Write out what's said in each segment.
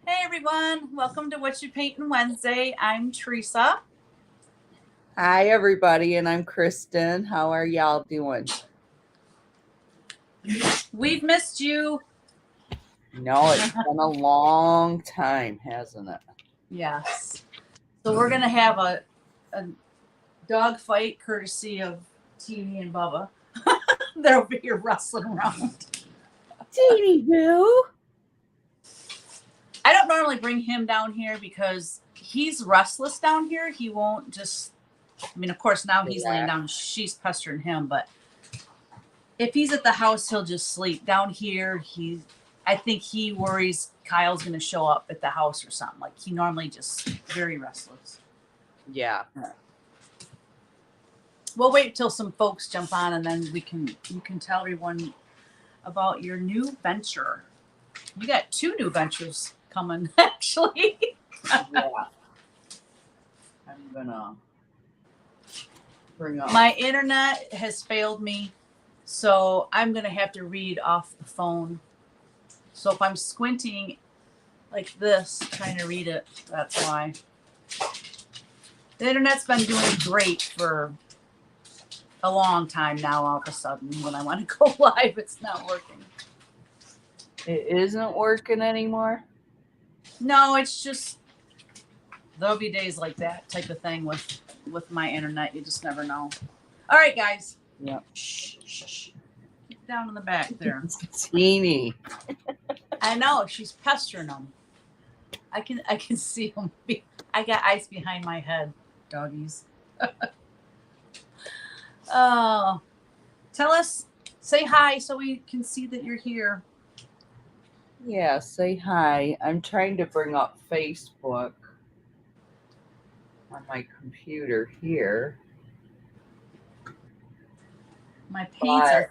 Hey everyone, welcome to Whatcha Paintin Wednesday. I'm Teresa. Hi, everybody, and I'm Kristin. How are y'all doing? We've missed you. No, it's been a long time, hasn't it? Yes. So we're gonna have a dog fight courtesy of Teeny and Bubba. They're over here rustling around. Teeny boo. I don't normally bring him down here because he's restless down here. He won't just of course now he's laying down, she's pestering him, but if he's at the house, he'll just sleep. Down here, I think he worries Kyle's going to show up at the house or something. Like he normally just very restless. Yeah. We'll wait till some folks jump on, and then you can tell everyone about your new venture. You got 2 new ventures coming, actually. Yeah. I'm gonna bring up. My internet has failed me, so I'm gonna have to read off the phone. So if I'm squinting like this, trying to read it, that's why. The internet's been doing great for a long time now. All of a sudden, when I want to go live, it's not working. It isn't working anymore? No, it's just there'll be days like that type of thing with my internet. You just never know. All right, guys. Yeah. Shh, shh, shh. Get down in the back there. Teeny. I know she's pestering them. I can see them. I got ice behind my head, doggies. Oh, tell us, say hi so we can see that you're here. Yeah, say hi. I'm trying to bring up Facebook on my computer here. My paints are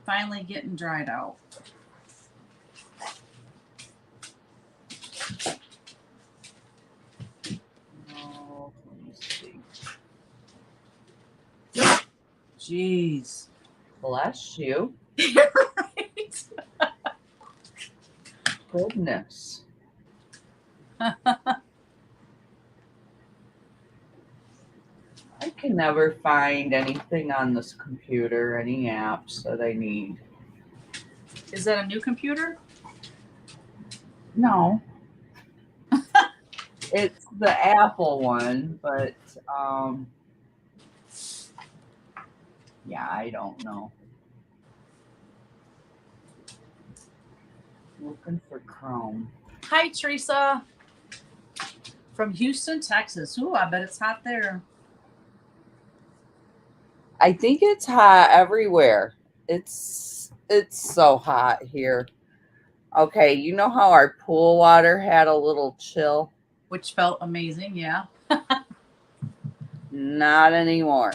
finally getting dried out. Oh, let me see. Jeez. Bless you. You're right. Goodness. I can never find anything on this computer, any apps that I need. Is that a new computer? No. It's the Apple one, but yeah, I don't know. Looking for Chrome. Hi, Teresa. From Houston, Texas. Ooh, I bet it's hot there. I think it's hot everywhere. It's so hot here. Okay, you know how our pool water had a little chill? Which felt amazing, yeah. Not anymore.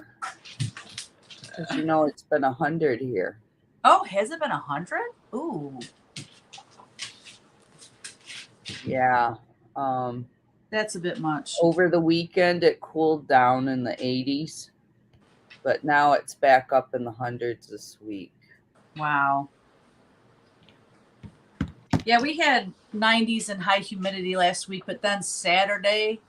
Because you know it's been 100 here. Oh, has it been 100? Ooh. Yeah. That's a bit much. Over the weekend, it cooled down in the 80s, but now it's back up in the hundreds this week. Wow. Yeah, we had 90s and high humidity last week, but then Saturday,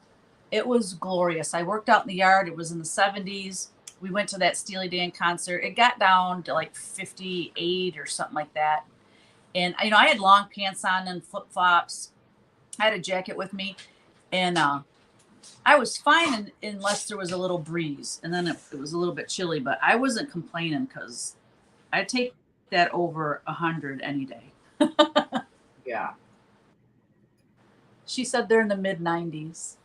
it was glorious. I worked out in the yard. It was in the 70s. We went to that Steely Dan concert. It got down to like 58 or something like that. And, I had long pants on and flip-flops. I had a jacket with me. And I was fine unless there was a little breeze. And then it was a little bit chilly. But I wasn't complaining because I'd take that over 100 any day. Yeah. She said they're in the mid 90s.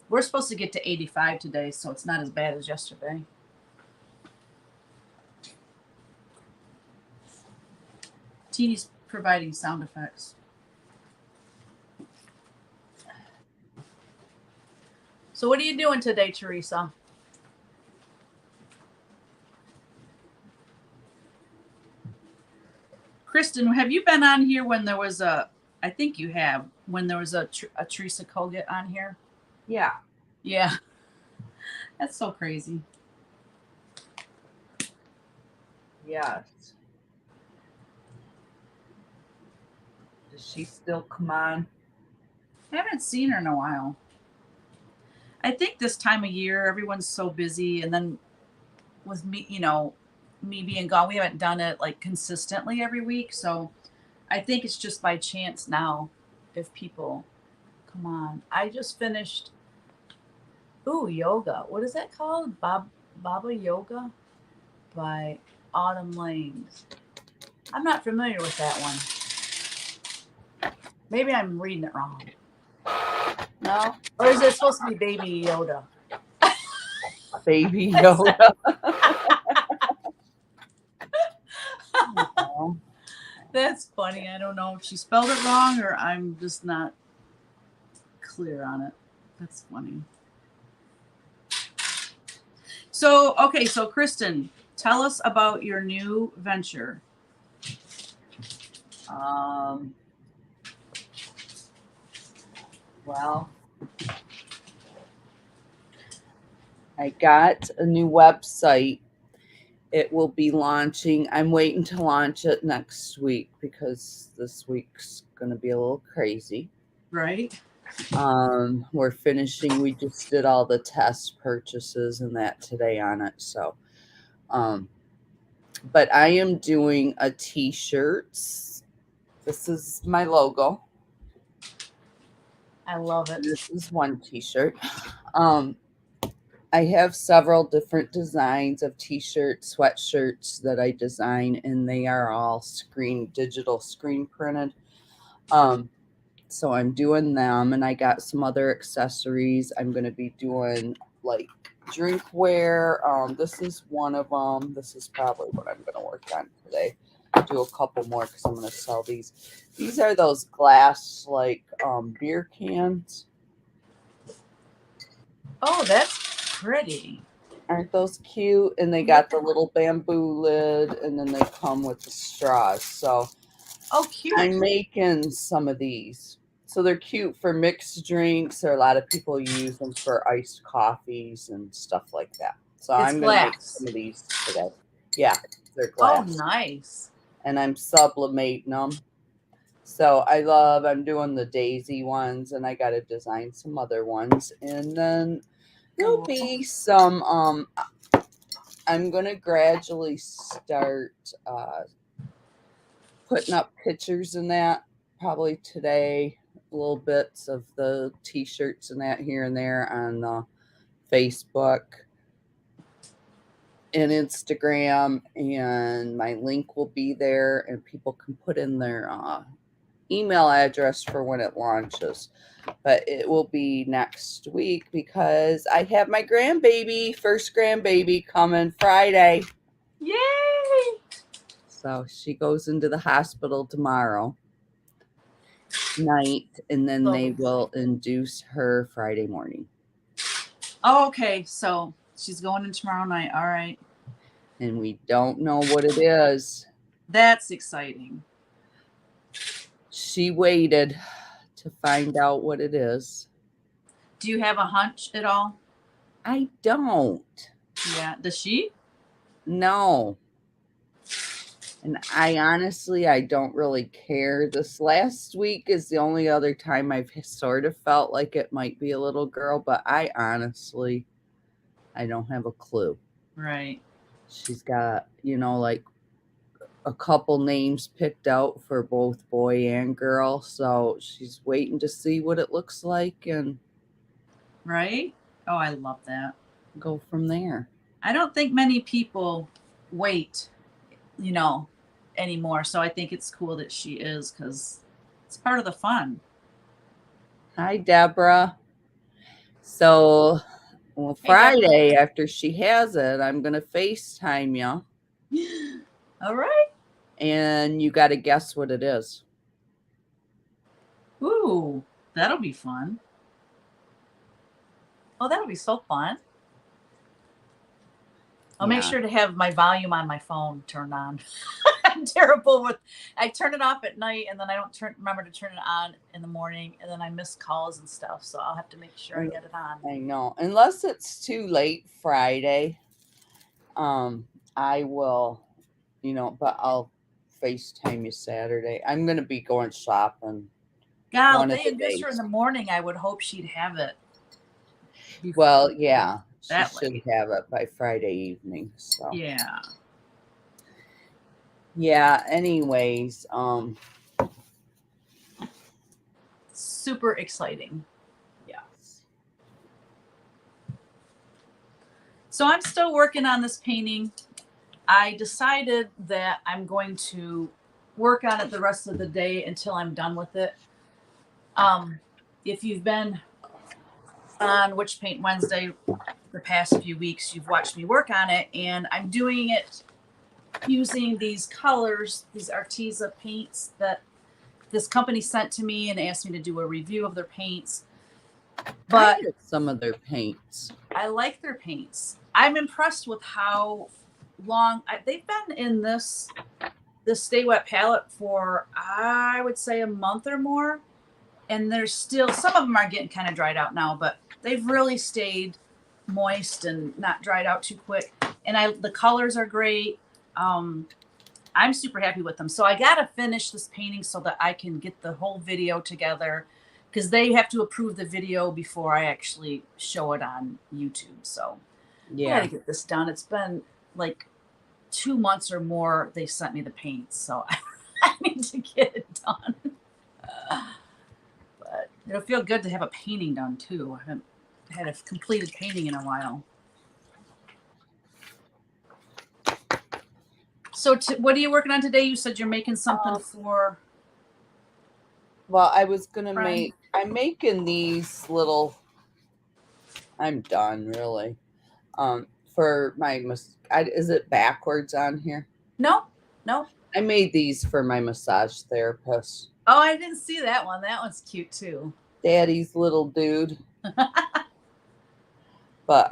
We're supposed to get to 85 today, so it's not as bad as yesterday. Teeny's providing sound effects. So what are you doing today, Teresa? Kristin, have you been on here when there was I think you have, when there was a Teresa Kogut on here? Yeah. Yeah. That's so crazy. Yes. Does she still come on? I haven't seen her in a while. I think this time of year, everyone's so busy. And then with me, me being gone, we haven't done it like consistently every week. So I think it's just by chance now if people come on. I just finished, ooh, yoga. What is that called? Baba Yoga by Autumn Lanes. I'm not familiar with that one. Maybe I'm reading it wrong. No? Or is it supposed to be Baby Yoda? Baby Yoda. Oh, That's funny. I don't know if she spelled it wrong or I'm just not clear on it. That's funny. So, okay, so Kristin, tell us about your new venture. Well, I got a new website. It will be launching. I'm waiting to launch it next week because this week's going to be a little crazy. Right? We're finishing. We just did all the test purchases and that today on it. So, but I am doing a t-shirts. This is my logo. I love it. This is one t-shirt. I have several different designs of t-shirts, sweatshirts that I design, and they are all digital screen printed. So I'm doing them, and I got some other accessories. I'm going to be doing like drinkware. This is one of them. This is probably what I'm going to work on today. I'll do a couple more because I'm going to sell these. These are those glass like beer cans. Oh, that's pretty. Aren't those cute? And they got the little bamboo lid, and then they come with the straws. So oh, cute. I'm making some of these. So they're cute for mixed drinks, or a lot of people use them for iced coffees and stuff like that. So It's I'm going to make glass. some of these today. Yeah, they're Oh, glass. nice. And I'm sublimating them. So I'm doing the daisy ones, and I got to design some other ones. And then there'll be some, I'm going to gradually start putting up pictures in that probably today, little bits of the t-shirts and that here and there on Facebook and Instagram, and my link will be there, and people can put in their email address for when it launches. But it will be next week because I have my first grandbaby coming Friday. Yay! So she goes into the hospital tomorrow night, and then they will induce her Friday morning. Oh, okay. So she's going in tomorrow night. All right. And we don't know what it is. That's exciting. She waited to find out what it is. Do you have a hunch at all? I don't. Yeah. Does she? No. And I don't really care. This last week is the only other time I've sort of felt like it might be a little girl, but I don't have a clue. Right. She's got, like a couple names picked out for both boy and girl. So she's waiting to see what it looks like and right. Oh, I love that. Go from there. I don't think many people wait, anymore. So I think it's cool that she is because it's part of the fun. Hi, Deborah. So, Friday after she has it, I'm going to FaceTime you. All right. And you got to guess what it is. Ooh, that'll be fun. Oh, that'll be so fun. I'll make sure to have my volume on my phone turned on. I'm terrible with. I turn it off at night, and then I don't remember to turn it on in the morning, and then I miss calls and stuff. So I'll have to make sure I get it on. I know, unless it's too late Friday. I will, but I'll FaceTime you Saturday. I'm gonna be going shopping God, one if of they the induced her in days. the morning, I would hope she'd have it. Well, yeah, she That should late. have it by Friday evening. So Yeah. yeah. Anyways, Super exciting. Yeah. So I'm still working on this painting. I decided that I'm going to work on it the rest of the day until I'm done with it. If you've been on Witch Paint Wednesday the past few weeks, you've watched me work on it, and I'm doing it using these colors, these Arteza paints that this company sent to me and asked me to do a review of their paints. But I have some of their paints. I like their paints. I'm impressed with how long they've been in this Stay Wet palette for, I would say, a month or more. And there's still, some of them are getting kind of dried out now, but they've really stayed moist and not dried out too quick. And the colors are great. I'm super happy with them. So I got to finish this painting so that I can get the whole video together, because they have to approve the video before I actually show it on YouTube. So I got to get this done. It's been like 2 months or more. They sent me the paints, so I need to get it done. But it'll feel good to have a painting done too. I haven't had a completed painting in a while. So what are you working on today? You said you're making something for... Well, I was gonna make, I'm making these little, I'm done really. For my, is it backwards on here? No. I made these for my massage therapist. Oh, I didn't see that one. That one's cute too. Daddy's little dude. But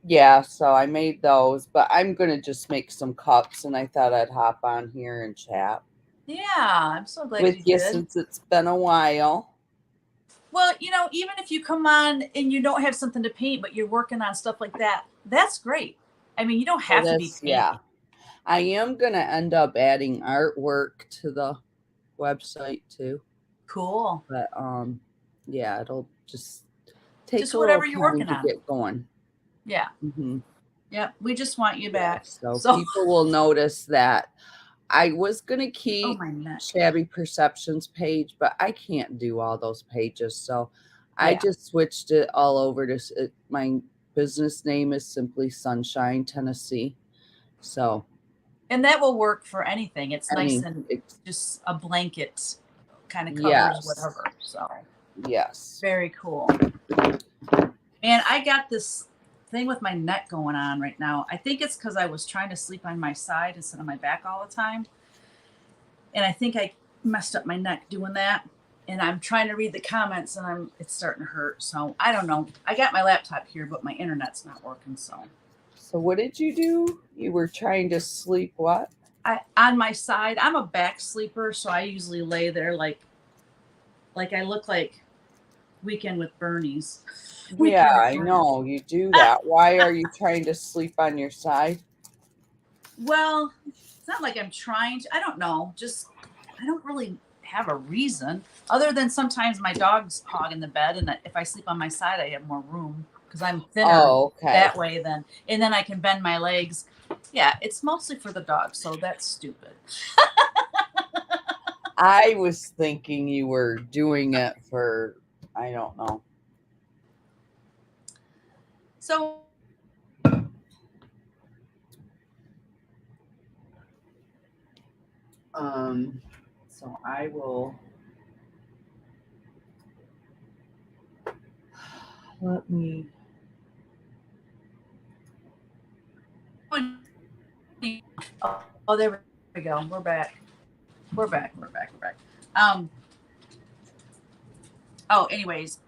yeah, so I made those, but I'm gonna just make some cups, and I thought I'd hop on here and chat. Yeah, I'm so glad with you you did. since it's been a while. Well, even if you come on and you don't have something to paint, but you're working on stuff like that, that's great. I mean, you don't have to be painting. Yeah. I am going to end up adding artwork to the website too. Cool. But yeah, it'll just take just a whatever little you're time working to on. get going. Yeah. Mm-hmm. Yep. We just want you back. So people will notice that I was going to keep Shabby Perceptions page, but I can't do all those pages. So I just switched it all over to my business name is simply Sunshine, Tennessee. So. And that will work for anything. It's nice and it's just a blanket kind of covers whatever. So. Yes. Very cool. And I got this thing with my neck going on right now. I think it's because I was trying to sleep on my side instead of my back all the time. And I think I messed up my neck doing that. And I'm trying to read the comments and it's starting to hurt. So I don't know. I got my laptop here, but my internet's not working. So what did you do? You were trying to sleep what? On my side. I'm a back sleeper, so I usually lay there like I look like Weekend with Bernie's. Yeah, I know you do that. Why are you trying to sleep on your side? Well, it's not like I'm trying to. I don't know. Just I don't really have a reason other than sometimes my dog's hogging the bed, and if I sleep on my side, I have more room because I'm thinner that way. And then I can bend my legs. Yeah, it's mostly for the dog, so that's stupid. I was thinking you were doing it for, I don't know. So so I will let me oh, there we go. We're back. Oh, anyways,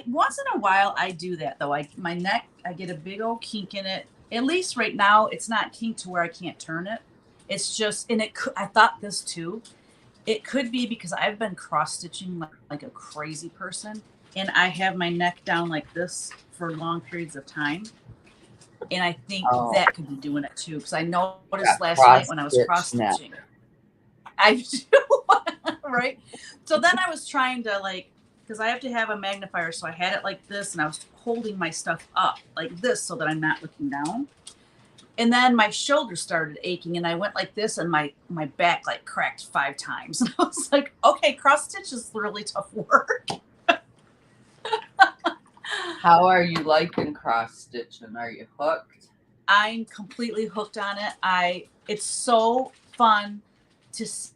once in a while I do that though. My neck, I get a big old kink in it. At least right now, it's not kinked to where I can't turn it. It's just, and I thought this too. It could be because I've been cross stitching like a crazy person, and I have my neck down like this for long periods of time. And I think that could be doing it too, because I noticed last night when I was cross stitching. I do. Right. So then I was trying to like, because I have to have a magnifier. So I had it like this and I was holding my stuff up like this so that I'm not looking down. And then my shoulder started aching and I went like this and my back like cracked 5 times. And I was like, okay, cross stitch is really tough work. How are you liking cross stitching? Are you hooked? I'm completely hooked on it. It's so fun to see.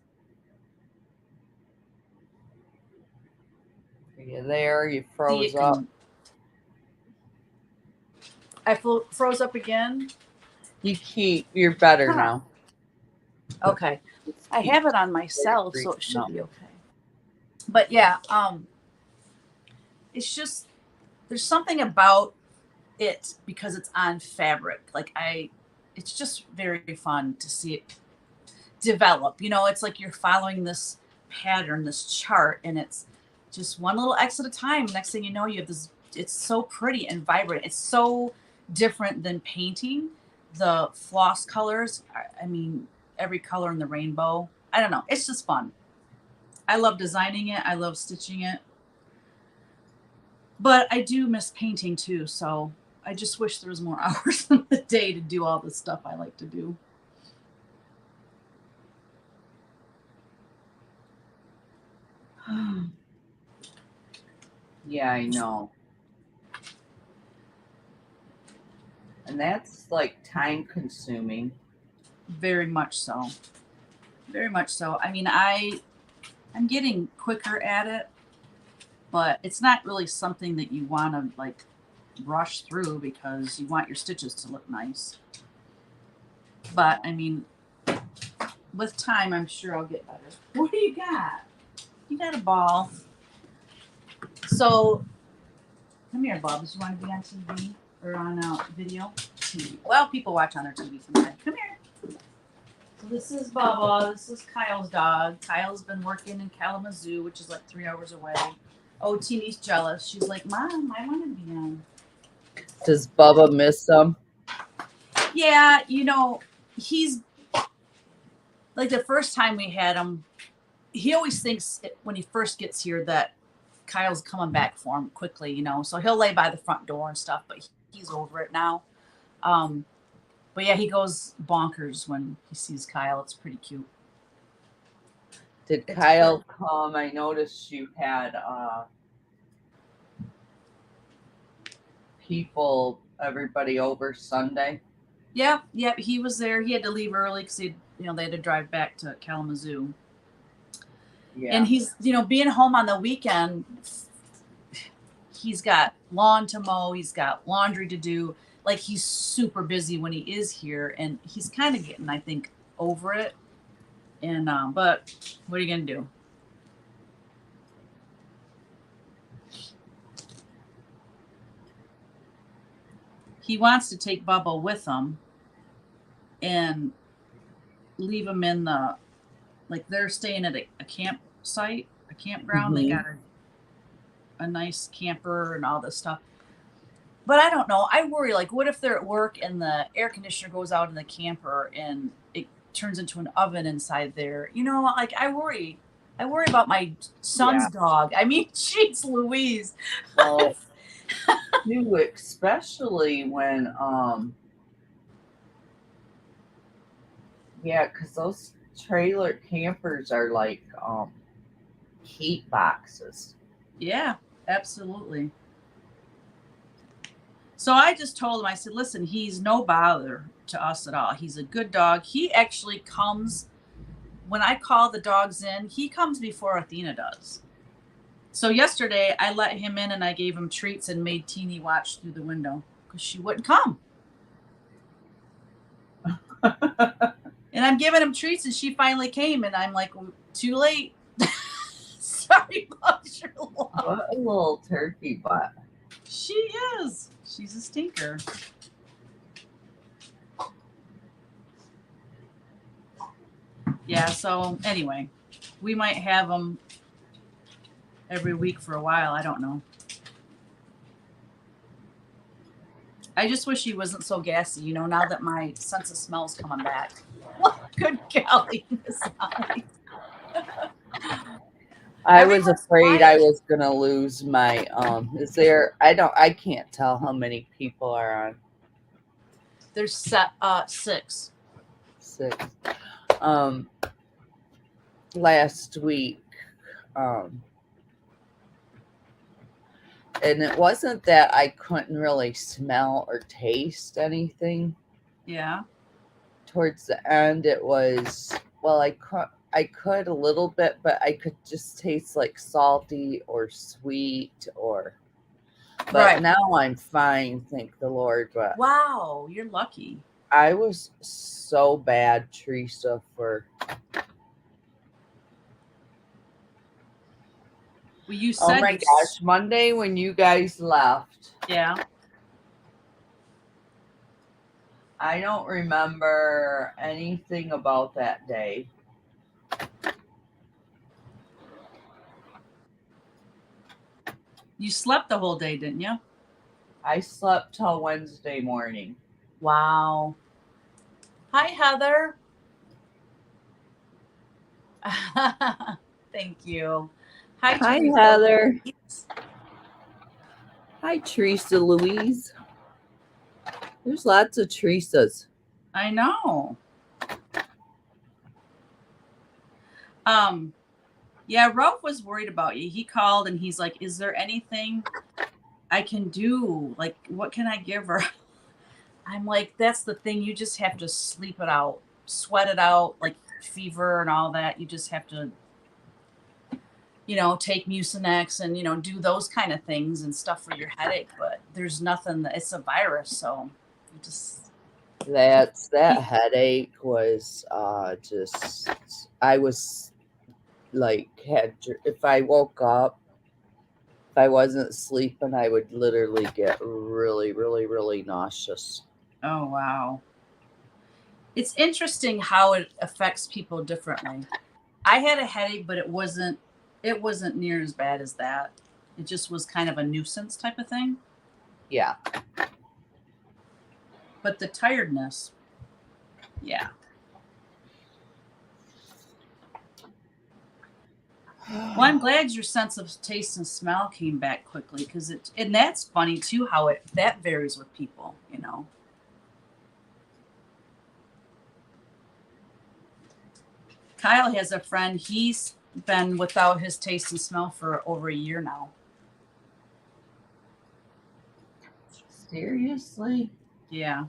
Are you there? You froze up. I froze up again. You're better now. Okay. I have it on myself, so it should be okay. But yeah, it's just, there's something about it because it's on fabric. Like it's just very fun to see it develop. You know, it's like you're following this pattern, this chart, and it's just one little X at a time. Next thing you know, you have this, it's so pretty and vibrant. It's so different than painting. The floss colors, I mean, every color in the rainbow. I don't know. It's just fun. I love designing it. I love stitching it. But I do miss painting too. So I just wish there was more hours in the day to do all the stuff I like to do. Yeah, I know. And that's like time consuming. Very much so. Very much so. I mean, I'm getting quicker at it, but it's not really something that you want to like rush through because you want your stitches to look nice. But I mean, with time, I'm sure I'll get better. What do you got? You got a ball. So, come here, Bubs. You want to be on TV or on video? TV. Well, people watch on their TV sometimes. Come here. So this is Bubba. This is Kyle's dog. Kyle's been working in Kalamazoo, which is like 3 hours away. Oh, Teeny's jealous. She's like, Mom, I want to be on. Does Bubba miss them? Yeah, you know, he's like the first time we had him, he always thinks when he first gets here that Kyle's coming back for him quickly, you know. So he'll lay by the front door and stuff, but he's over it now. But yeah, he goes bonkers when he sees Kyle. It's pretty cute. Did Kyle come? I noticed you had everybody over Sunday. Yeah, he was there. He had to leave early because they had to drive back to Kalamazoo. Yeah. And he's, being home on the weekend, he's got lawn to mow, he's got laundry to do. Like, he's super busy when he is here, and he's kind of getting, I think, over it. And but what are you gonna do? He wants to take Bubba with him and leave him in the, like, they're staying at a campsite, a campground. Mm-hmm. They got a nice camper and all this stuff. But I don't know. I worry, like, what if they're at work and the air conditioner goes out in the camper and it turns into an oven inside there? Like, I worry about my son's dog. I mean, jeez Louise. Well, you, especially when, because those trailer campers are like heat boxes. Yeah, absolutely. So I just told him, I said, listen, he's no bother to us at all. He's a good dog. He actually comes, when I call the dogs in, he comes before Athena does. So yesterday I let him in and I gave him treats and made Teeny watch through the window because she wouldn't come. And I'm giving him treats and she finally came and I'm like, well, too late. Sorry about your love. What a little turkey butt. She is. She's a stinker. Yeah, so anyway, we might have them every week for a while. I don't know. I just wish he wasn't so gassy, now that my sense of smell is coming back. Good golly, Miss Holly. I was Everyone's afraid I quiet. was gonna lose my I can't tell how many people are on There's 6. 6. Um Last week. Um and it wasn't that I couldn't really smell or taste anything Yeah. towards the end. It was well, I could a little bit, but I could just taste like salty or sweet or but Right. now I'm fine, thank the Lord. But Wow, you're lucky. I was so bad, Teresa, for Well, you oh said my gosh, Monday when you guys left. yeah. I don't remember anything about that day. You slept the whole day, didn't you? I slept till Wednesday morning. Wow. Hi, Heather. Thank you. Hi, Hi, Teresa. Heather. Hi, Teresa Louise. There's lots of Teresas. I know. Yeah, Ralph was worried about you. He called and he's like, "Is there anything I can do? Like, what can I give her?" I'm like, "That's the thing. You just have to sleep it out, sweat it out, like fever and all that. You just have to, take Mucinex and, do those kind of things and stuff for your headache. But there's nothing that it's a virus. So you just, That headache was just I was like if I woke up, if I wasn't sleeping, I would literally get really, really, really nauseous. oh, wow. It's interesting how it affects people differently. I had a headache, but it wasn't near as bad as that. It just was kind of a nuisance type of thing. Yeah. But the tiredness, yeah. Well, I'm glad your sense of taste and smell came back quickly and that's funny too how that varies with people. Kyle has a friend, he's been without his taste and smell for over a year now. Seriously? Yeah.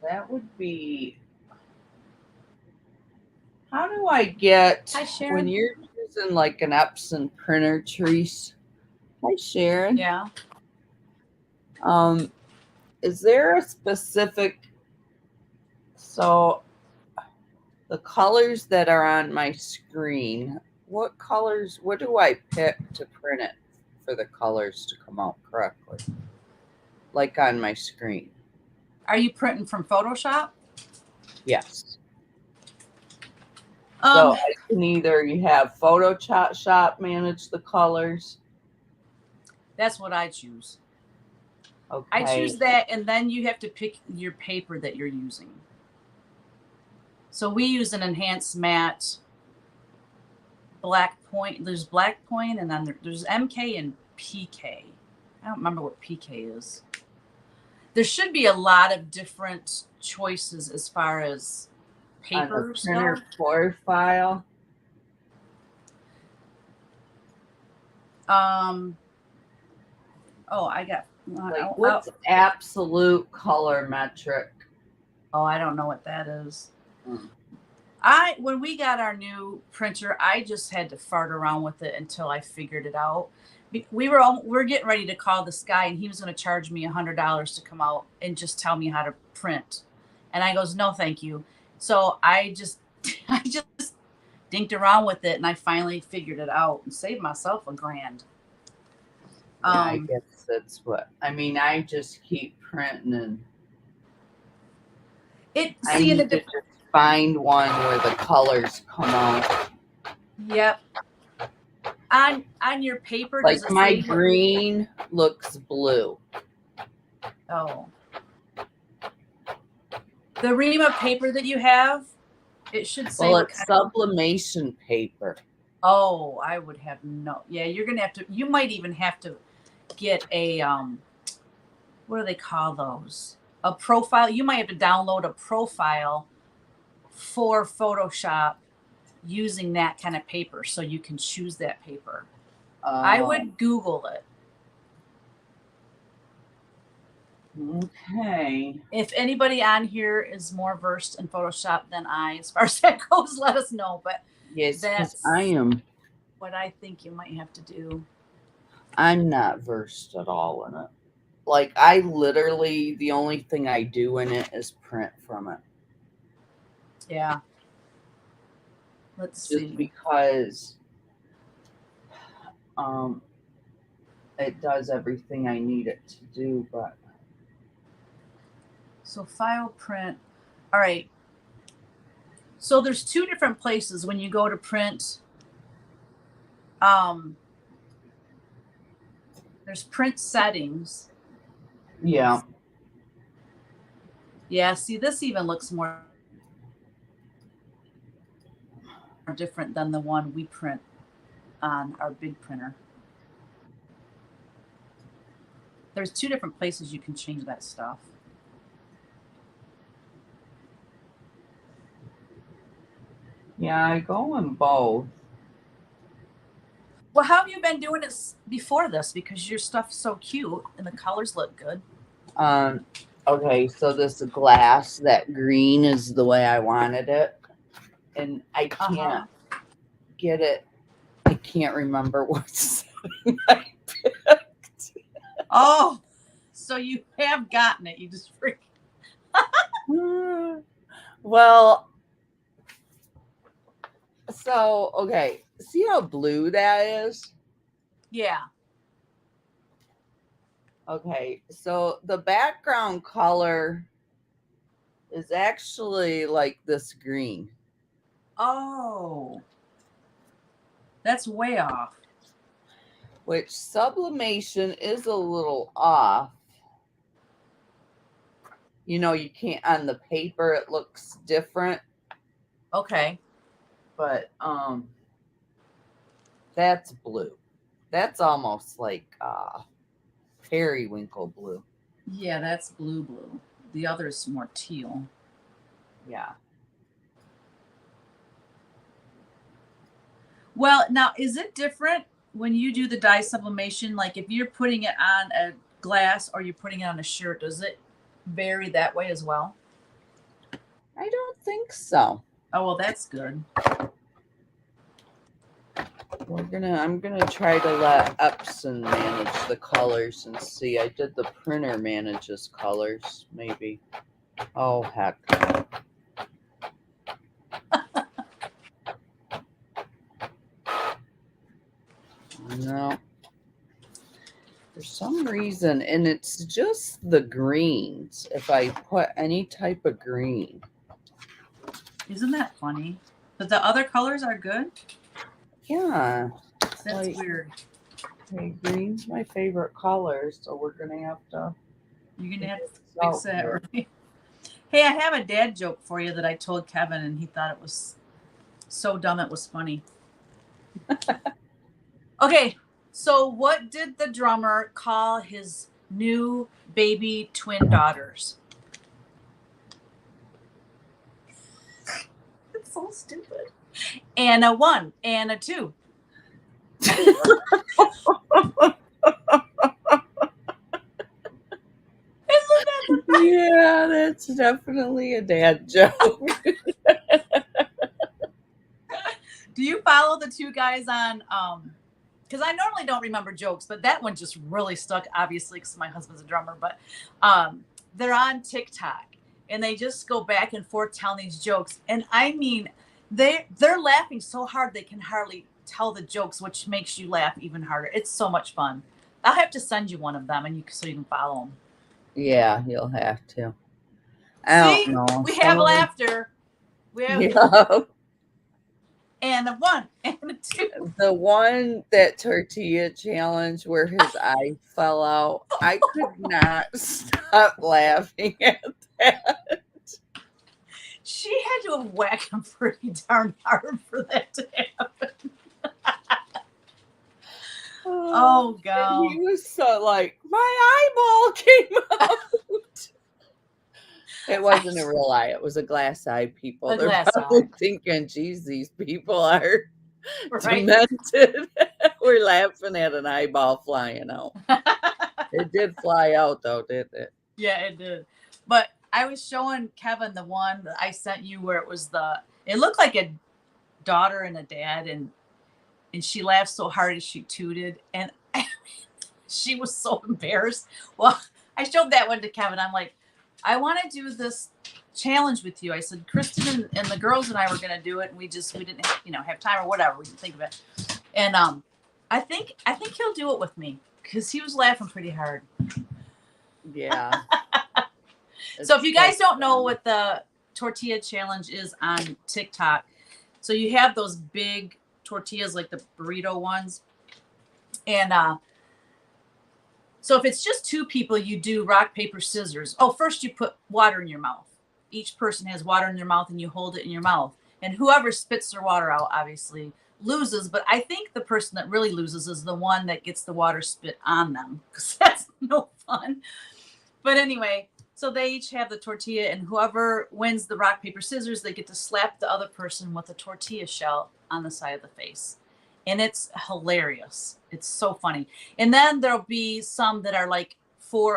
That would be. How do I get Hi, when Sharon. you're using like an Epson printer, Therese? Hi, Sharon. Yeah. Is there a specific so the colors that are on my screen? What colors? What do I pick to print it for the colors to come out correctly? Like on my screen. Are you printing from Photoshop? Yes. Um, So I can either you have Photoshop manage the colors. that's what I choose. I Okay. choose that, and then you have to pick your paper that you're using. So we use an enhanced matte black point. There's black point, and then there's MK and PK. I don't remember what PK is. There should be a lot of different choices as far as On the papers printer go. profile. Oh, I got. Like what's absolute color metric? Oh, I don't know what that is. Hmm. When we got our new printer, I just had to fart around with it until I figured it out. We're getting ready to call this guy, and he was going to charge me $100 to come out and just tell me how to print. And I goes, no, thank you. So I just I just dinked around with it, and I finally figured it out and saved myself $1,000. Yeah, I guess that's what I mean. I just keep printing and I need to just find one where the colors come out. Yep. On your paper, Like does it my say green looks blue. Oh. The ream of paper that you have, it should say Well, what it's kind of. sublimation paper. Oh, I would have no. Yeah, you're gonna have to. You might even have to get a what do they call those? A profile. You might have to download a profile for Photoshop using that kind of paper, so you can choose that paper. I would Google it. Okay. If anybody on here is more versed in Photoshop than I, as far as that goes, let us know. But Yes, because that's I am. what I think you might have to do. I'm not versed at all in it. Like, I literally, the only thing I do in it is print from it. Yeah. Let's Just see. because it does everything I need it to do, but So file print. All right. So there's two different places when you go to print. There's print settings. yeah. Yeah, see, this even looks more different than the one we print on our big printer. There's two different places you can change that stuff. Yeah, I go in both. Well, how have you been doing it before this? Because your stuff's so cute and the colors look good. Okay, so this glass, that green is the way I wanted it. And I can't get it. I can't remember what setting I picked. Oh, so you have gotten it. You just freak. Well, so, okay. See how blue that is? Yeah. Okay, so the background color is actually like this green. Oh, that's way off. Which sublimation is a little off. You know, you can't, on the paper it looks different, Okay. but that's blue. That's almost like periwinkle blue. Yeah, that's blue. The other's more teal. Yeah. Well, now, is it different when you do the dye sublimation? Like if you're putting it on a glass or you're putting it on a shirt, does it vary that way as well? I don't think so. Oh, well, that's good. I'm gonna try to let Epson manage the colors and see. I did the printer manages colors, maybe. Oh heck. No. For some reason, and it's just the greens. If I put any type of green. Isn't that funny? But the other colors are good? Yeah. That's like, weird. Okay, green's my favorite color, so we're gonna have to. You're going to have to fix that. Right? Hey, I have a dad joke for you that I told Kevin, and he thought it was so dumb it was funny. Okay, so what did the drummer call his new baby twin daughters? It's so stupid. Anna 1, Anna 2. Yeah, that's definitely a dad joke. Do you follow the two guys on because I normally don't remember jokes, but that one just really stuck, obviously, because my husband's a drummer. But they're on TikTok and they just go back and forth telling these jokes. And I mean, they're laughing so hard they can hardly tell the jokes, which makes you laugh even harder. It's so much fun. I'll have to send you one of them, and so you can follow them. Yeah, you'll have to. I don't know. We have laughter. We have. Yeah. And the 1 and the 2. The one, that tortilla challenge where his eye fell out, I could not stop laughing at that. She had to have whacked him pretty darn hard for that to happen. Oh, God. He was so like, my eyeball came out. It wasn't a real eye. It was a glass eye, people. A They're glass probably eye. thinking, geez, these people are Right. demented. We're laughing at an eyeball flying out. It did fly out, though, didn't it? Yeah, it did. But I was showing Kevin the one that I sent you where it looked like a daughter and a dad, and she laughed so hard as she tooted, and she was so embarrassed. Well, I showed that one to Kevin. I'm like, I want to do this challenge with you. I said, Kristin and the girls and I were going to do it, and we didn't have time or whatever. We didn't think of it. And I think he'll do it with me because he was laughing pretty hard. Yeah. So if you guys don't know what the tortilla challenge is on TikTok, so you have those big tortillas like the burrito ones, and so if it's just two people, you do rock, paper, scissors. Oh, first you put water in your mouth. Each person has water in their mouth, and you hold it in your mouth, and whoever spits their water out obviously loses. But I think the person that really loses is the one that gets the water spit on them, because that's no fun. But anyway, so they each have the tortilla, and whoever wins the rock, paper, scissors, they get to slap the other person with a tortilla shell on the side of the face. And it's hilarious. It's so funny. And then there'll be some that are like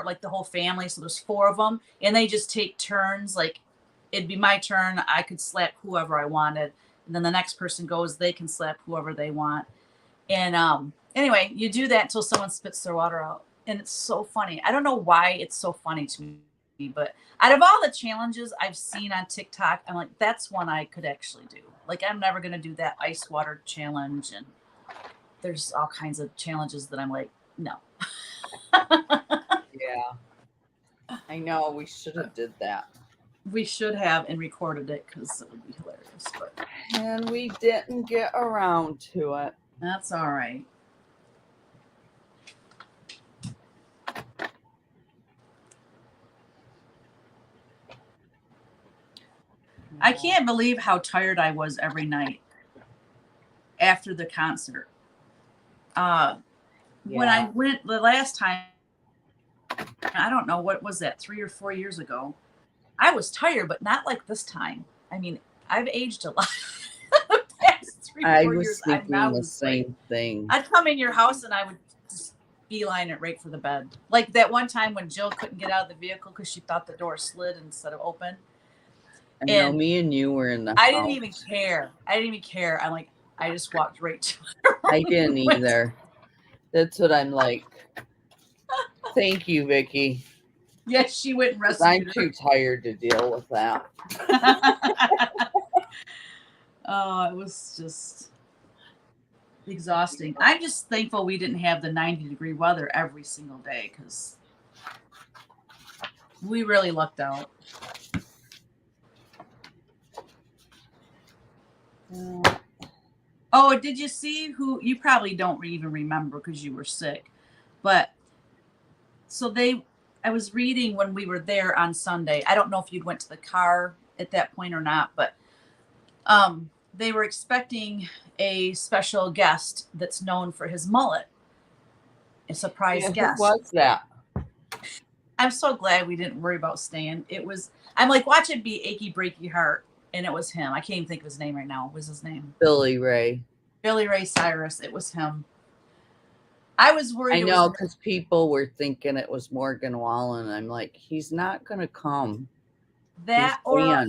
like the whole family. So there's 4 of them, and they just take turns. Like it'd be my turn. I could slap whoever I wanted. And then the next person goes, they can slap whoever they want. And anyway, you do that until someone spits their water out. And it's so funny. I don't know why it's so funny to me, but out of all the challenges I've seen on TikTok, I'm like, that's one I could actually do. Like, I'm never going to do that ice water challenge. And there's all kinds of challenges that I'm like, no. Yeah. I know. We should have did that. We should have and recorded it because it would be hilarious. But And we didn't get around to it. that's all right. I can't believe how tired I was every night after the concert. When I went the last time, I don't know, what was that, 3 or 4 years ago? I was tired, but not like this time. I mean, I've aged a lot. The past 3 or 4 years, was thinking the same thing. I'd come in your house and I would just beeline it right for the bed. Like that one time when Jill couldn't get out of the vehicle because she thought the door slid instead of open. I know, me and you were in the house. I didn't even care. I'm like, I just walked right to her. I didn't either. That's what I'm like. Thank you, Vicky. Yes, she went and rescued I'm her. too tired to deal with that. Oh, it was just exhausting. I'm just thankful we didn't have the 90-degree weather every single day because we really lucked out. Oh, did you see who? You probably don't even remember because you were sick, but so I was reading when we were there on Sunday. I don't know if you'd went to the car at that point or not, but they were expecting a special guest that's known for his mullet. A surprise guest. Who was that? I'm so glad we didn't worry about staying. I'm like, watch it be Achy Breaky Heart. And it was him. I can't even think of his name right now. What was his name? Billy Ray Cyrus. It was him. I was worried. I know, because people were thinking it was Morgan Wallen. I'm like, he's not going to come. That or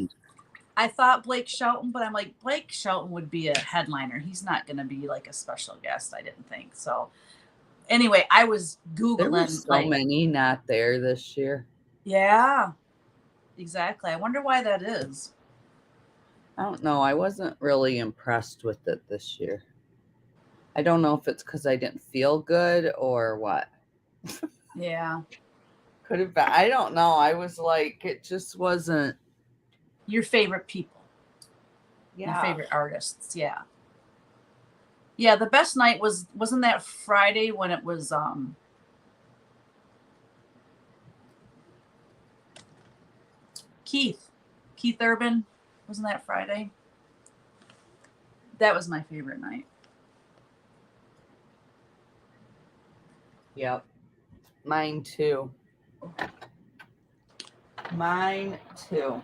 I thought Blake Shelton, but I'm like, Blake Shelton would be a headliner. He's not going to be like a special guest. I didn't think so. Anyway, I was Googling. There were so many not there this year. Yeah, exactly. I wonder why that is. I don't know. I wasn't really impressed with it this year. I don't know if it's because I didn't feel good or what. Yeah. Could have been. I don't know. I was like, it just wasn't. Your favorite people. Yeah. Your favorite artists. Yeah. Yeah, the best night wasn't that Friday when it was Keith Urban. Wasn't that Friday? That was my favorite night. Yep. Mine too. Mine too.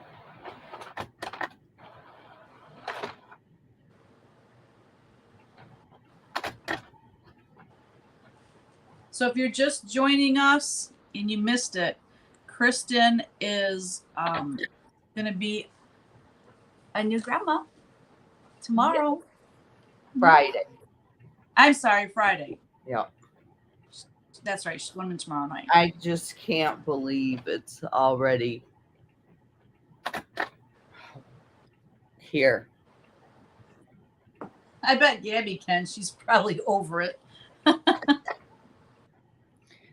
So if you're just joining us and you missed it, Kristin is going to be a new grandma tomorrow. Friday. I'm sorry, Friday. Yep. That's right. She's going tomorrow night. I just can't believe it's already here. I bet Gabby can. She's probably over it.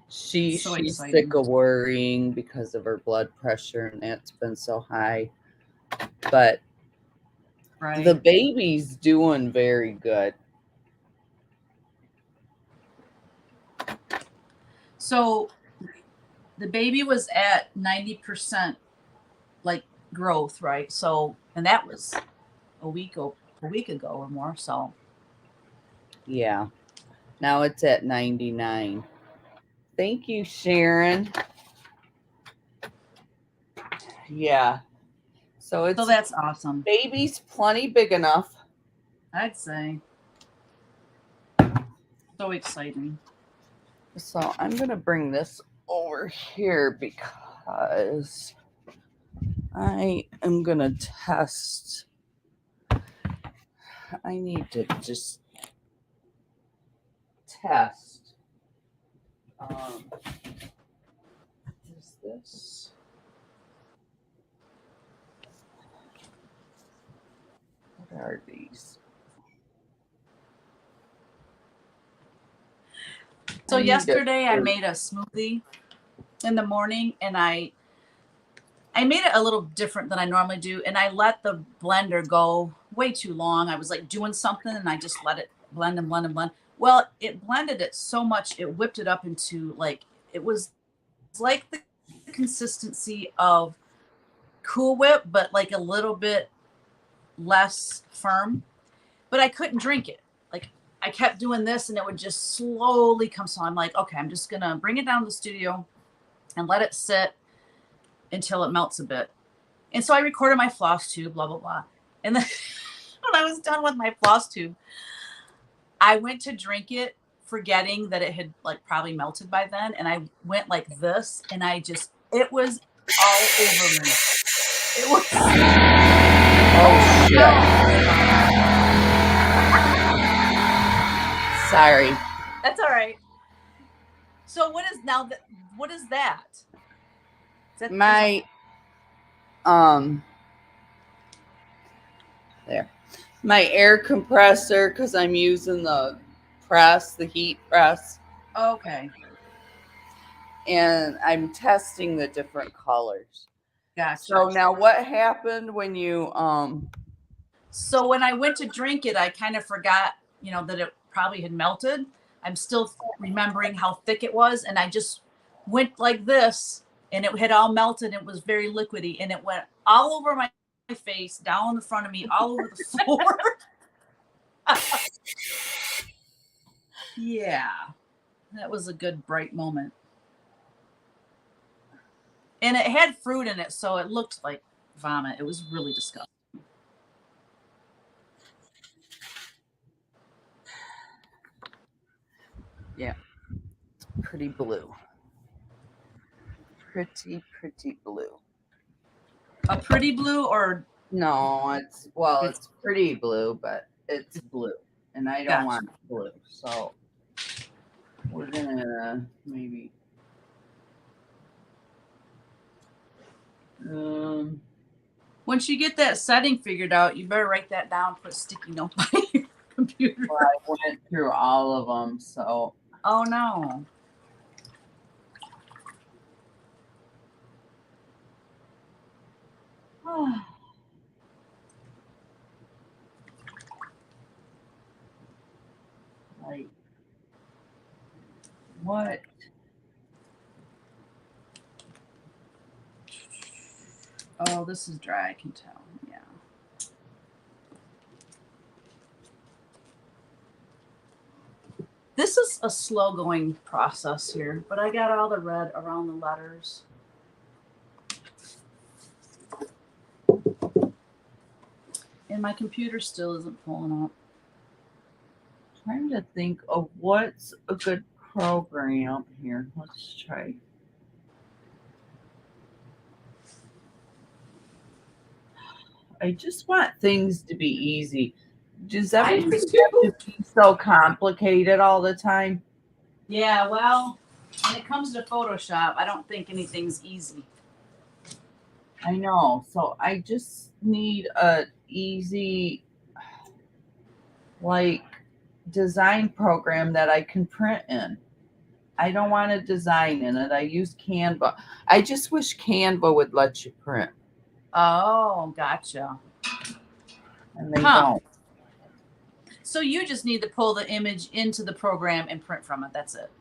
She's exciting. sick of worrying because of her blood pressure, and it's been so high. But the baby's doing very good. So the baby was at 90% like growth, right? So, and that was a week ago or more. So yeah, now it's at 99. Thank you, Sharon. Yeah, so that's awesome. Baby's plenty big enough, I'd say. So exciting. So I'm gonna bring this over here because I am gonna test. I need to just test. Is this? What are these? So yesterday I made a smoothie in the morning, and I made it a little different than I normally do, and I let the blender go way too long. I was like doing something and I just let it blend and blend and blend. Well, it blended it so much, it whipped it up into like, it was like the consistency of Cool Whip, but like a little bit less firm. But I couldn't drink it. Like, I kept doing this and it would just slowly come. So I'm like, okay, I'm just going to bring it down to the studio and let it sit until it melts a bit. And so I recorded my floss tube, blah, blah, blah. And then when I was done with my floss tube, I went to drink it, forgetting that it had like probably melted by then. And I went like this, and it was all over me. It was. Oh, shit. Sorry. That's all right. So what is that? My there. My air compressor, because I'm using the heat press. Okay. And I'm testing the different colors. Gotcha. So now what happened when you So when I went to drink it, I kind of forgot, that it probably had melted. I'm still remembering how thick it was, and I just went like this, and it had all melted. It was very liquidy, and it went all over my face, down in front of me, all over the floor. Yeah, that was a good bright moment. And it had fruit in it, so it looked like vomit. It was really disgusting. Yeah, pretty blue. Pretty blue. A pretty blue, or no? It's pretty blue, but it's blue, and I don't want blue, so we're gonna maybe. Once you get that setting figured out, you better write that down. Put a sticky note by your computer. Well, I went through all of them, so. Oh no. Like, what? Oh, this is dry. I can tell. Yeah. This is a slow going process here, but I got all the red around the letters. And my computer still isn't pulling up. Trying to think of what's a good program here. Let's try. I just want things to be easy. Does everything have to be so complicated all the time? Yeah, well, when it comes to Photoshop, I don't think anything's easy. I know. So I just need a easy, like, design program that I can print in. I don't want to design in it. I use Canva. I just wish Canva would let you print, Oh, gotcha. and they Huh. don't. So you just need to pull the image into the program and print from it. That's it.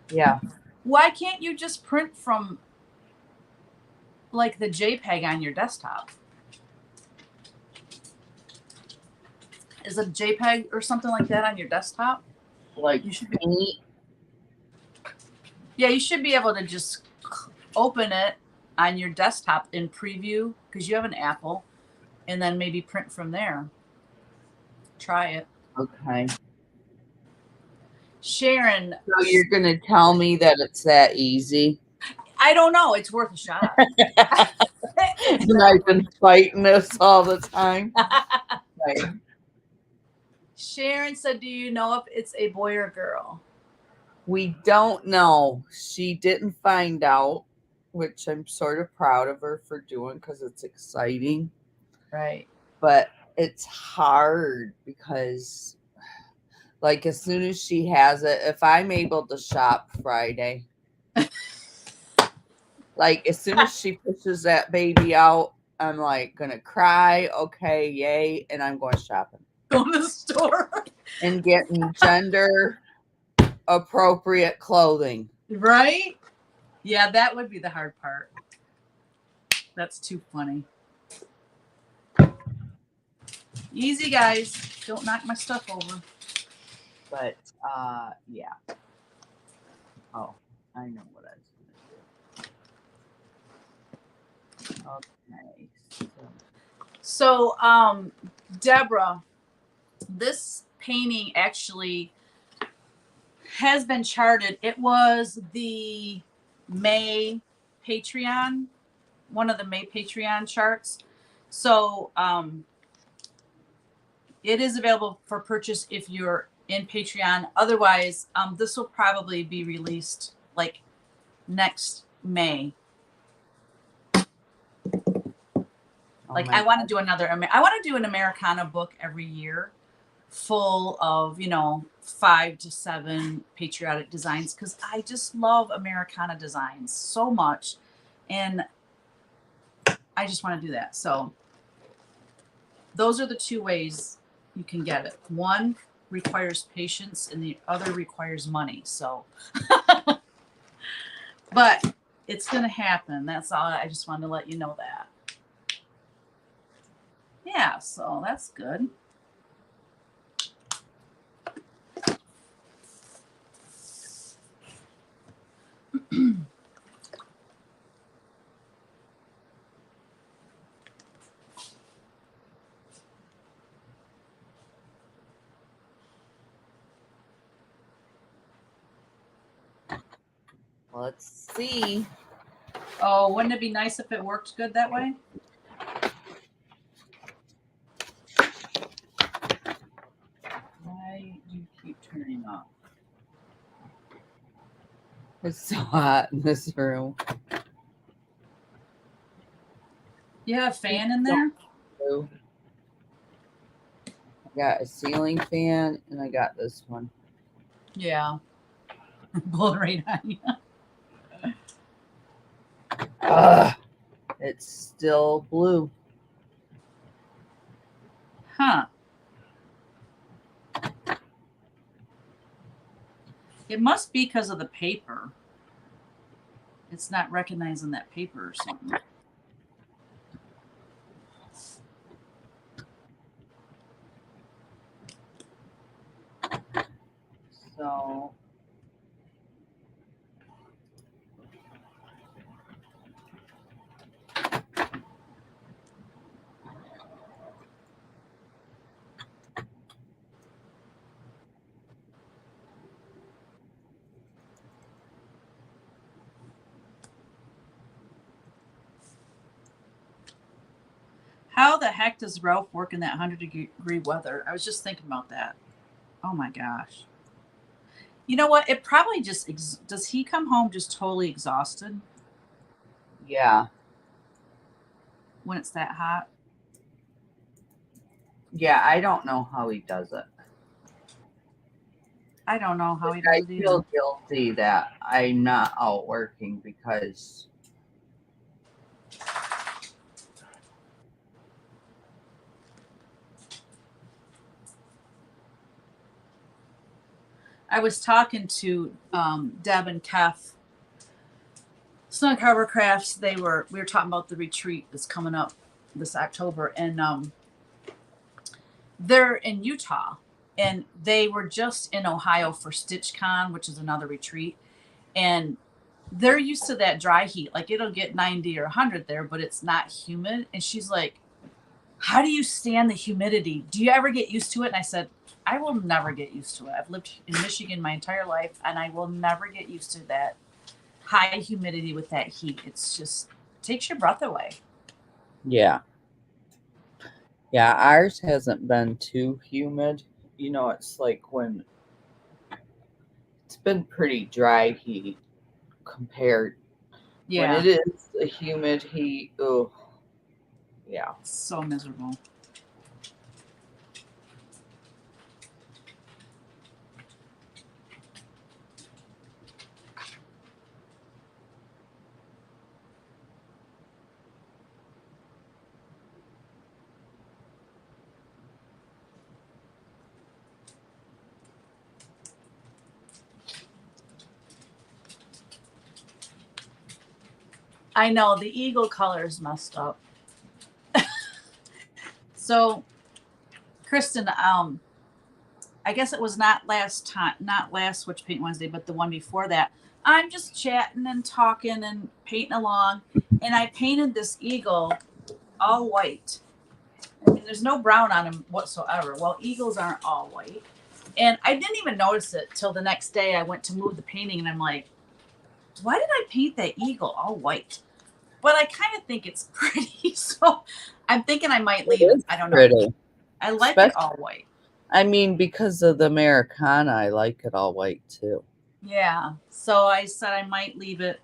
Yeah. Why can't you just print from like the JPEG on your desktop? Is a JPEG or something like that on your desktop? Like You should be, Paint. yeah, you should be able to just open it on your desktop in preview because you have an Apple, and then maybe print from there. Try it. Okay. Sharon, So you're gonna tell me that it's that easy? I don't know. It's worth a shot. And I've been fighting this all the time. Right. Sharon said, "Do you know if it's a boy or girl?" We don't know. She didn't find out, which I'm sort of proud of her for doing because it's exciting. Right. But it's hard because, like, as soon as she has it, if I'm able to shop Friday, like, as soon as she pushes that baby out, I'm like gonna cry. Okay, yay, and I'm going shopping Go to the store. and getting gender appropriate clothing. Right? Yeah, that would be the hard part. That's too funny. Easy, guys. Don't knock my stuff over. But yeah. Oh, I know what I was gonna do. Okay. So, Deborah, this painting actually has been charted. It was the May Patreon, one of the May Patreon charts. So, it is available for purchase if you're in Patreon. Otherwise, this will probably be released like next May. Like I want to do I want to do an Americana book every year, full of 5 to 7 patriotic designs because I just love Americana designs so much, and I just want to do that. So those are the two ways you can get it. One requires patience and the other requires money. So, but it's going to happen. That's all. I just wanted to let you know that. Yeah, so that's good. Let's see. Oh, wouldn't it be nice if it worked good that way? Why do you keep turning off? It's so hot in this room. You have a fan in there? I got a ceiling fan and I got this one. Yeah. Blow it right on you. It's still blue. Huh. It must be because of the paper. It's not recognizing that paper or something. So How the heck does Ralph work in that 100-degree weather? I was just thinking about that. Oh my gosh. You know what? It probably just does he come home just totally exhausted yeah. when it's that hot? Yeah, I don't know how he does it. I don't know how he I does it either. feel guilty that I'm not out working because I was talking to Deb and Kath, Snug Harbor Crafts. We were talking about the retreat that's coming up this October, and they're in Utah, and they were just in Ohio for StitchCon, which is another retreat, and they're used to that dry heat. Like it'll get 90 or 100 there, but it's not humid. And she's like, how do you stand the humidity? Do you ever get used to it? And I said, I will never get used to it. I've lived in Michigan my entire life, and I will never get used to that high humidity with that heat. It's just takes your breath away. yeah. Yeah, ours hasn't been too humid. You know, it's like when it's been pretty dry heat compared when Yeah, it is a humid heat. Oh, yeah. so miserable. I know the eagle color is messed up. So, Kristin, I guess it was not last Switch Paint Wednesday, but the one before that. I'm just chatting and talking and painting along, and I painted this eagle all white. I mean, there's no brown on him whatsoever. Well, eagles aren't all white. And I didn't even notice it till the next day. I went to move the painting, and I'm like, why did I paint that eagle all white? But I kind of think it's pretty, so I'm thinking I might leave it. I don't know. Pretty. I like it all white. I mean, because of the Americana, I like it all white too. Yeah. So I said I might leave it.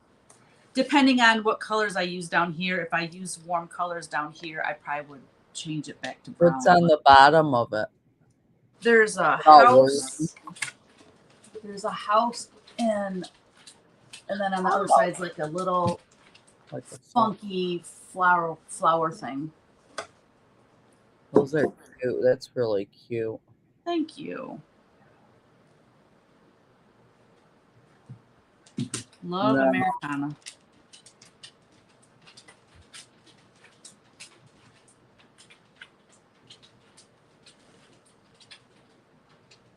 Depending on what colors I use down here. If I use warm colors down here, I probably would change it back to brown. What's on the bottom of it? There's a house. There's a house and then on the other side's like a little funky flower thing. Those are cute. That's really cute. Thank you. Love Americana.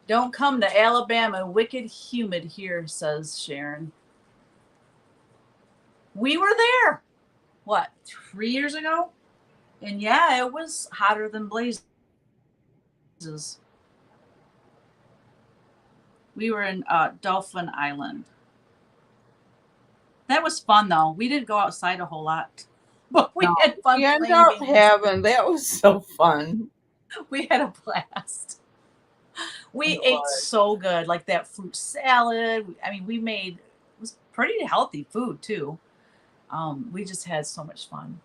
Don't come to Alabama. Wicked humid here, says Sharon. We were there, what, 3 years ago? And yeah, it was hotter than blazes. We were in Dolphin Island. That was fun, though. We didn't go outside a whole lot, but we had fun. We ended up having, that was so fun. We had a blast. We ate so good, like that fruit salad. I mean, it was pretty healthy food too. We just had so much fun.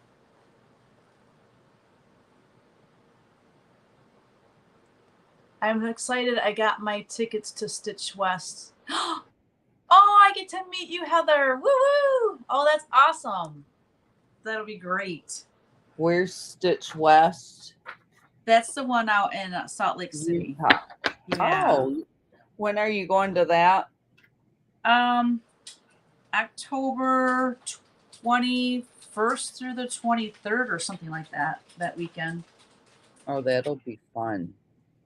I'm excited. I got my tickets to Stitch West. Oh, I get to meet you, Heather. Woo woo! Oh, that's awesome. That'll be great. Where's Stitch West? That's the one out in Salt Lake City. Yeah. Oh, when are you going to that? October 21st through the 23rd or something like that weekend. Oh, that'll be fun.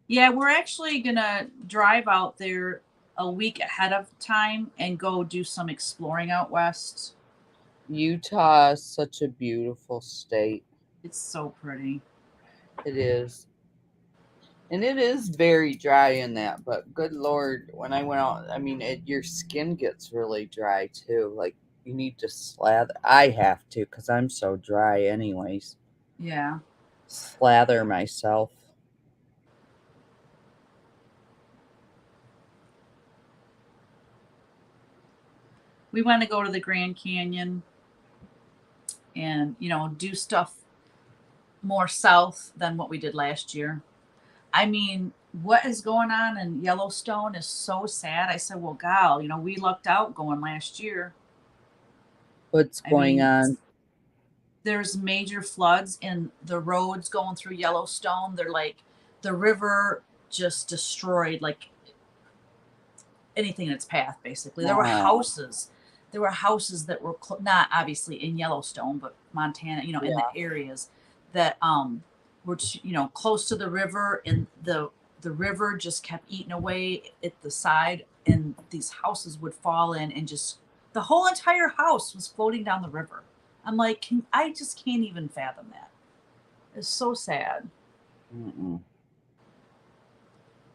Yeah, we're actually gonna drive out there a week ahead of time and go do some exploring out west. Utah is such a beautiful state. It's so pretty. It is. And it is very dry in that, but good Lord, when I went out, I mean, your skin gets really dry too. Like, you need to slather. I have to because I'm so dry, anyways. Yeah. Slather myself. We want to go to the Grand Canyon and, do stuff more south than what we did last year. I mean, what is going on in Yellowstone is so sad. I said, well, gal, we lucked out going last year. What's I going mean, on? there's major floods in the roads going through Yellowstone. They're like the river just destroyed like anything in its path, basically. There were Oh, houses. There were houses that were not obviously in Yellowstone, but Montana, in the yeah. areas that were close to the river, and the river just kept eating away at the side, and these houses would fall in, and just the whole entire house was floating down the river. I'm like, I just can't even fathom that. It's so sad. Mm-mm.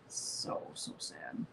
So sad.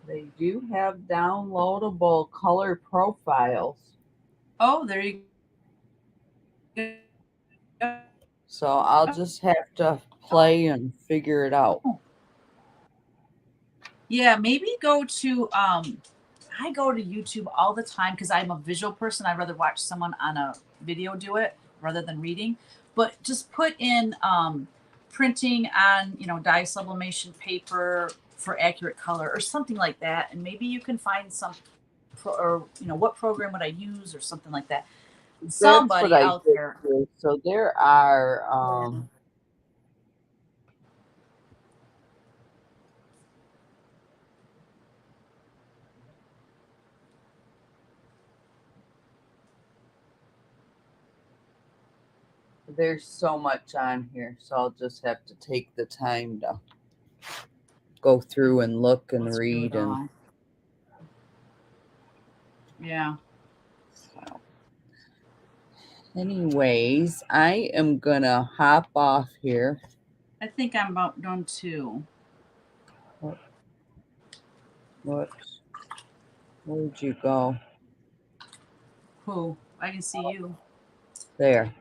They do have downloadable color profiles. Oh, there you go. So I'll just have to play and figure it out. Yeah, maybe go to I go to YouTube all the time because I'm a visual person. I'd rather watch someone on a video do it rather than reading. But just put in printing on, dye sublimation paper for accurate color or something like that. And maybe you can find or, what program would I use or something like that. That's what Somebody I out did there. too. So there are Yeah. there's so much on here, so I'll just have to take the time to go through and look and Let's do read it and all. Yeah. so. Anyways, I am gonna hop off here. I think I'm about done too. Whoops. Where'd you go? Who? I can see you. There.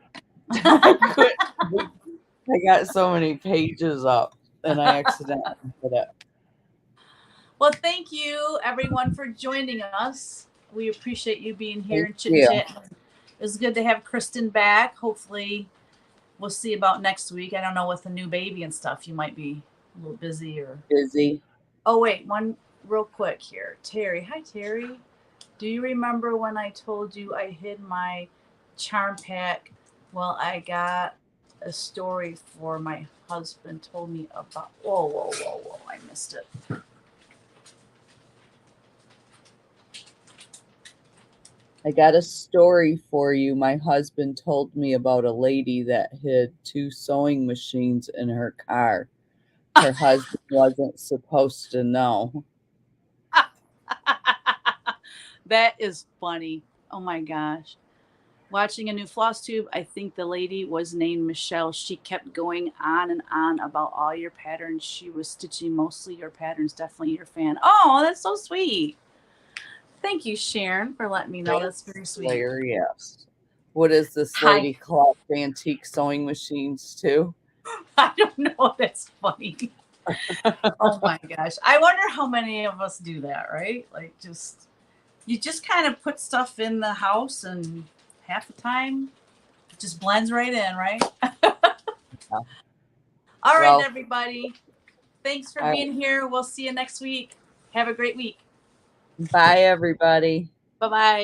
I quit. I got so many pages up and I accidentally put it. Well, thank you everyone for joining us. We appreciate you being here Thank and chit you. chat. It was good to have Kristin back. Hopefully, we'll see about next week. I don't know, with the new baby and stuff, you might be a little busy or. Busy. Oh, wait, one real quick here. Terry. Hi, Terry. Do you remember when I told you I hid my charm pack? Well, I got a story for my husband told me about. Whoa. I missed it. I got a story for you. My husband told me about a lady that hid 2 sewing machines in her car. Her husband wasn't supposed to know. That is funny. Oh my gosh. Watching a new floss tube, I think the lady was named Michelle. She kept going on and on about all your patterns. She was stitching mostly your patterns. Definitely your fan. Oh, that's so sweet. Thank you, Sharon, for letting me know. That's very That's sweet. hilarious. What is this Hi. lady called? Antique sewing machines too? I don't know. That's funny. Oh my gosh. I wonder how many of us do that, right? Like you just kind of put stuff in the house and half the time it just blends right in, right? Yeah. All right, Well, everybody. Thanks for being here. We'll see you next week. Have a great week. bye, everybody. Bye-bye.